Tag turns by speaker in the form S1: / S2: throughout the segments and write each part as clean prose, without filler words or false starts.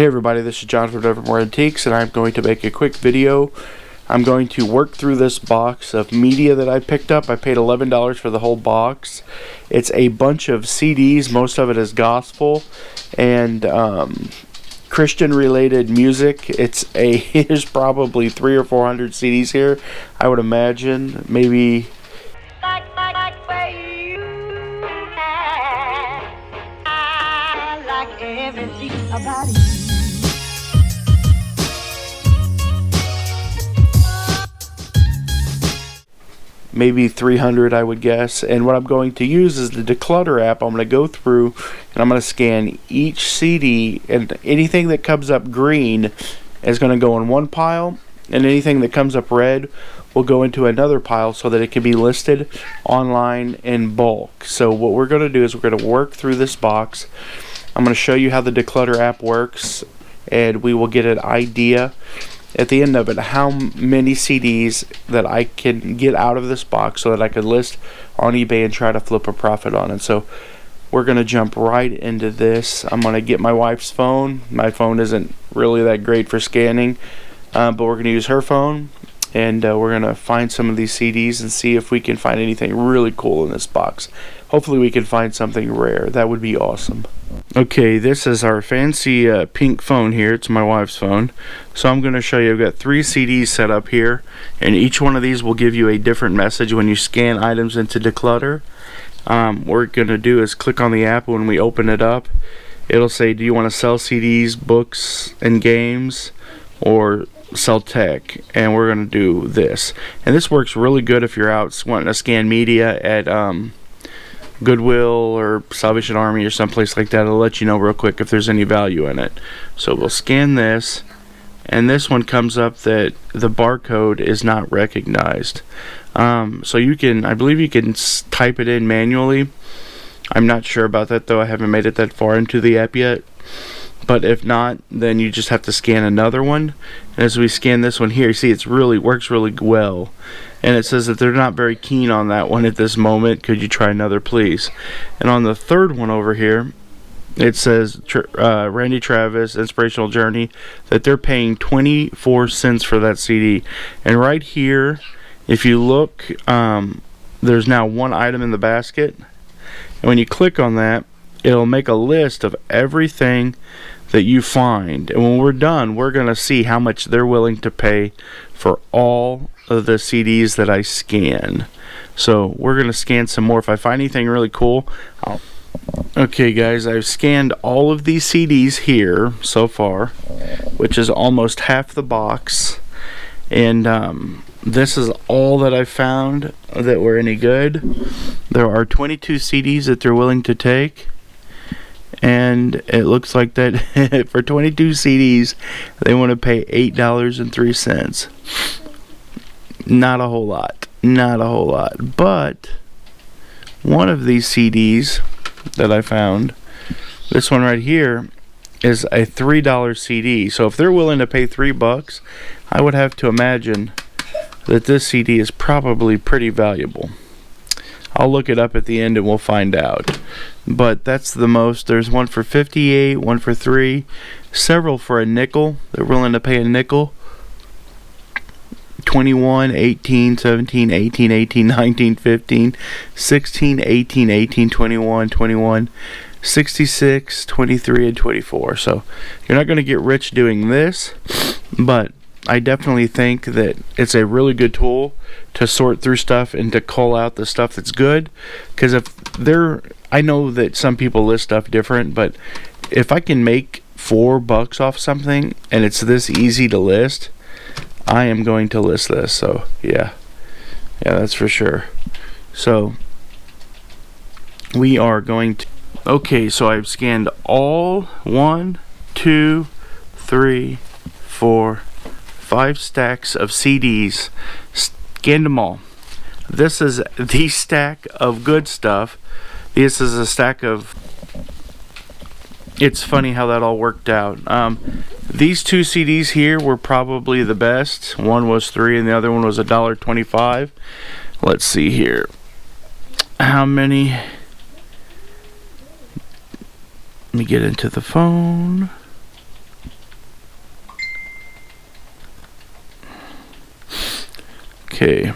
S1: Hey everybody, this is John from Evermore Antiques, and I'm going to make a quick video. I'm going to work through this box of media that I picked up. I paid $11 for the whole box. It's a bunch of CDs, most of it is gospel and Christian related music. There's probably 300 or 400 CDs here, I would imagine, maybe. Maybe 300, I would guess. And what I'm going to use is the Decluttr app. I'm going to go through and I'm going to scan each CD, and anything that comes up green is going to go in one pile, and anything that comes up red will go into another pile so that it can be listed online in bulk. So what we're going to do is we're going to work through this box. I'm going to show you how the Decluttr app works, and we will get an idea at the end of it how many CDs that I can get out of this box so that I could list on eBay and try to flip a profit on it. So we're going to jump right into this. I'm going to get my wife's phone. My phone isn't really that great for scanning, but we're going to use her phone, and we're going to find some of these CDs and see if we can find anything really cool in this box. Hopefully we can find something rare. That would be awesome. Okay, this is our fancy pink phone here. It's my wife's phone. So I'm going to show you. I've got 3 CDs set up here, and each one of these will give you a different message when you scan items into Decluttr. What we're going to do is click on the app. When we open it up, it'll say, do you want to sell CDs, books, and games, or sell tech? And we're going to do this. And this works really good if you're out wanting to scan media at Goodwill or Salvation Army or someplace like that. It'll let you know real quick if there's any value in it. So we'll scan this, and this one comes up that the barcode is not recognized. So you can, I believe you can type it in manually. I'm not sure about that though. I haven't made it that far into the app yet. But if not, then you just have to scan another one. And as we scan this one here, you see it works really well. And it says that they're not very keen on that one at this moment. Could you try another, please? And on the third one over here, it says Randy Travis, Inspirational Journey, that they're paying 24 cents for that CD. And right here, if you look, there's now one item in the basket. And when you click on that, it'll make a list of everything that you find, and when we're done, we're going to see how much they're willing to pay for all of the CDs that I scan. So we're going to scan some more. If I find anything really cool, okay guys, I've scanned all of these CDs here so far, which is almost half the box, and this is all that I found that were any good. There are 22 CDs that they're willing to take, and it looks like that for 22 CDs they want to pay $8.03. Not a whole lot, but one of these CDs that I found, this one right here, is a $3 CD. So if they're willing to pay $3, I would have to imagine that this CD is probably pretty valuable. I'll look it up at the end and we'll find out. But that's the most. There's one for 58, one for 3, several for a nickel. They're willing to pay a nickel. 21, 18, 17, 18, 18, 19, 15, 16, 18, 18, 21, 21, 66, 23, and 24. So you're not going to get rich doing this, but I definitely think that it's a really good tool to sort through stuff and to call out the stuff that's good. Because I know that some people list stuff different, but if I can make $4 off something and it's this easy to list, I am going to list this. So yeah, that's for sure. So we are going to, okay, so I've scanned all 1, 2, 3, 4, 5 stacks of CDs. Scanned them all. This is the stack of good stuff. This is a stack of, it's funny how that all worked out. These 2 CDs here were probably the best. One was $3 and the other one was $1.25. Let's see here. How many? Let me get into the phone. Okay.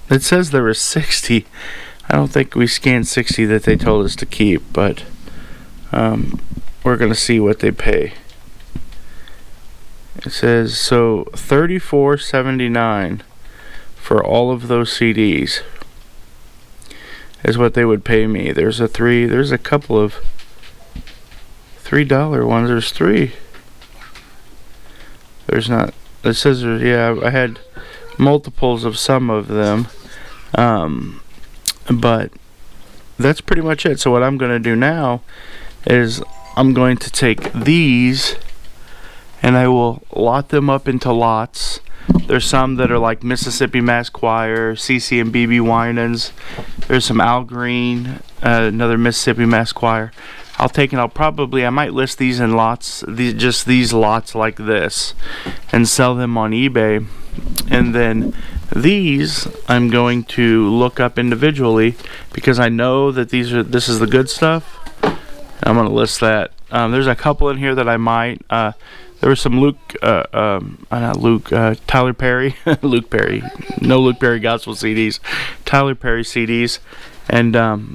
S1: It says there was 60. I don't think we scanned 60 that they told us to keep, but we're going to see what they pay. It says, so $34.79 for all of those CDs is what they would pay me. There's a couple of $3 ones. There's 3. There's not. It says, yeah, I had multiples of some of them. But that's pretty much it. So what I'm going to do now is I'm going to take these and I will lot them up into lots. There's some that are like Mississippi Mass Choir, CC and BB Winans. There's some Al Green, another Mississippi Mass Choir. I'll take and I might list these in lots, just these lots like this, and sell them on eBay. And then these I'm going to look up individually because I know that this is the good stuff. I'm going to list that. There's a couple in here that I might. There was some Tyler Perry, Luke Perry, no Luke Perry gospel CDs, Tyler Perry CDs, and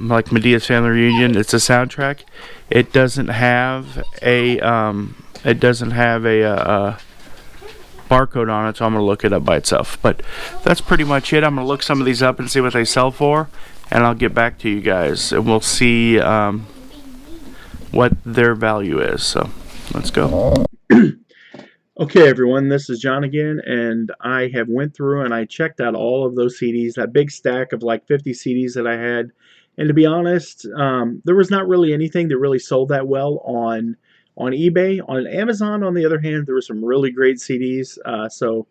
S1: like Medea's Family Reunion. It's a soundtrack. It doesn't have a barcode on it, so I'm gonna look it up by itself. But that's pretty much it. I'm gonna look some of these up and see what they sell for, and I'll get back to you guys, and we'll see what their value is. So let's go. Okay, everyone, this is John again, and I have went through and I checked out all of those CDs, that big stack of like 50 CDs that I had. And to be honest, there was not really anything that really sold that well on eBay. On Amazon, on the other hand, there were some really great CDs. So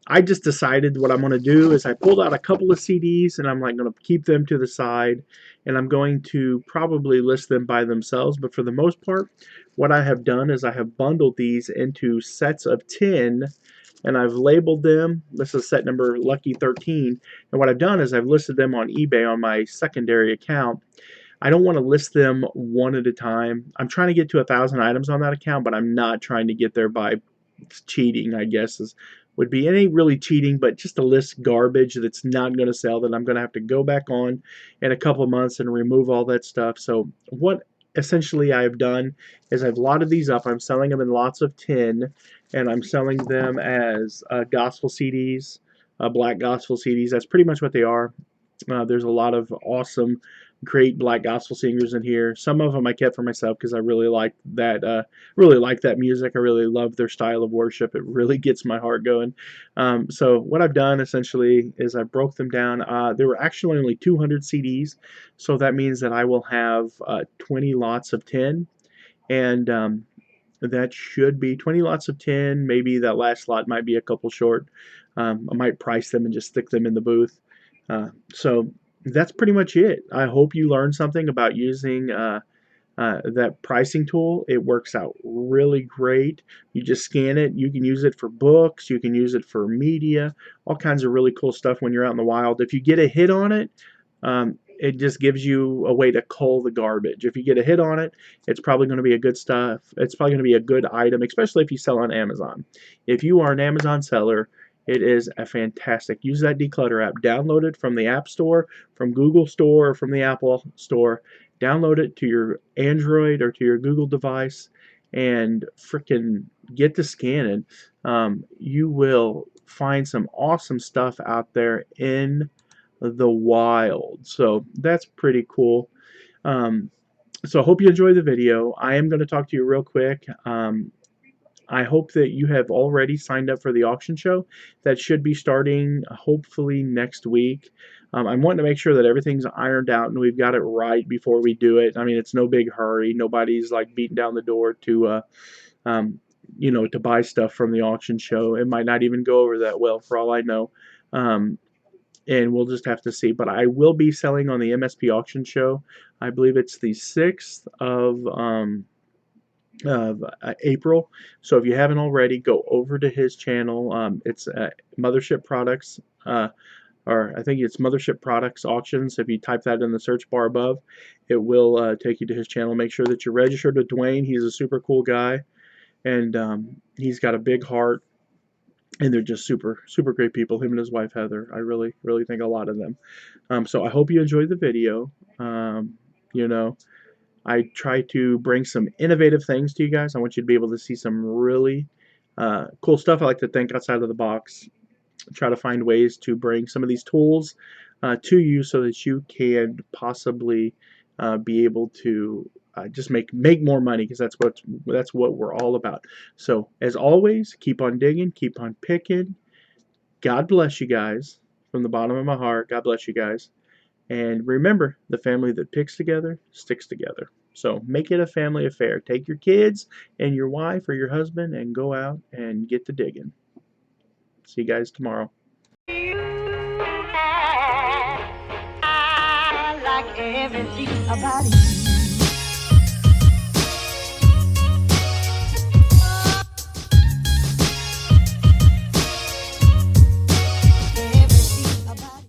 S1: I just decided what I'm going to do is I pulled out a couple of CDs and I'm like going to keep them to the side, and I'm going to probably list them by themselves. But for the most part, what I have done is I have bundled these into sets of 10, and I've labeled them. This is set number Lucky 13. And what I've done is I've listed them on eBay on my secondary account. I don't want to list them one at a time. I'm trying to get to 1,000 items on that account, but I'm not trying to get there by cheating, I guess would be. It ain't really cheating, but just to list garbage that's not going to sell, that I'm going to have to go back on in a couple of months and remove all that stuff. So what essentially I have done is I've lotted these up. I'm selling them in lots of 10, and I'm selling them as gospel CDs, black gospel CDs. That's pretty much what they are. There's a lot of awesome, great black gospel singers in here. Some of them I kept for myself because I really like that. Really like that music. I really love their style of worship. It really gets my heart going. So what I've done essentially is I broke them down. There were actually only 200 CDs, so that means that I will have 20 lots of 10, and that should be 20 lots of 10. Maybe that last lot might be a couple short. I might price them and just stick them in the booth. So that's pretty much it. I hope you learned something about using that pricing tool. It works out really great. You just scan it. You can use it for books. You can use it for media. All kinds of really cool stuff when you're out in the wild. If you get a hit on it, it just gives you a way to cull the garbage. If you get a hit on it, it's probably going to be a good stuff. It's probably going to be a good item, especially if you sell on Amazon. If you are an Amazon seller, it is a fantastic. Use that Decluttr app. Download it from the App Store, from Google Store, or from the Apple Store. Download it to your Android or to your Google device and frickin' get to scanning. You will find some awesome stuff out there in the wild. So that's pretty cool. So I hope you enjoyed the video. I am going to talk to you real quick. I hope that you have already signed up for the auction show. That should be starting hopefully next week. I'm wanting to make sure that everything's ironed out and we've got it right before we do it. I mean, it's no big hurry. Nobody's like beating down the door to, to buy stuff from the auction show. It might not even go over that well for all I know. And we'll just have to see. But I will be selling on the MSP auction show. I believe it's the 6th of April. So if you haven't already, go over to his channel. It's Mothership Products, or I think it's Mothership Products Auctions. If you type that in the search bar above, it will take you to his channel. Make sure that you're registered with Dwayne. He's a super cool guy, and he's got a big heart.
S2: and they're just super super great people. Him and his wife Heather, I really really think a lot of them. So I hope you enjoyed the video. You know, I try to bring some innovative things to you guys. I want you to be able to see some really cool stuff. I like to think outside of the box, try to find ways to bring some of these tools to you so that you can possibly be able to just make more money, because that's what we're all about. So as always, keep on digging, keep on picking. God bless you guys from the bottom of my heart. God bless you guys. And remember, the family that picks together sticks together. So make it a family affair. Take your kids and your wife or your husband and go out and get to digging. See you guys tomorrow. I like everything about it.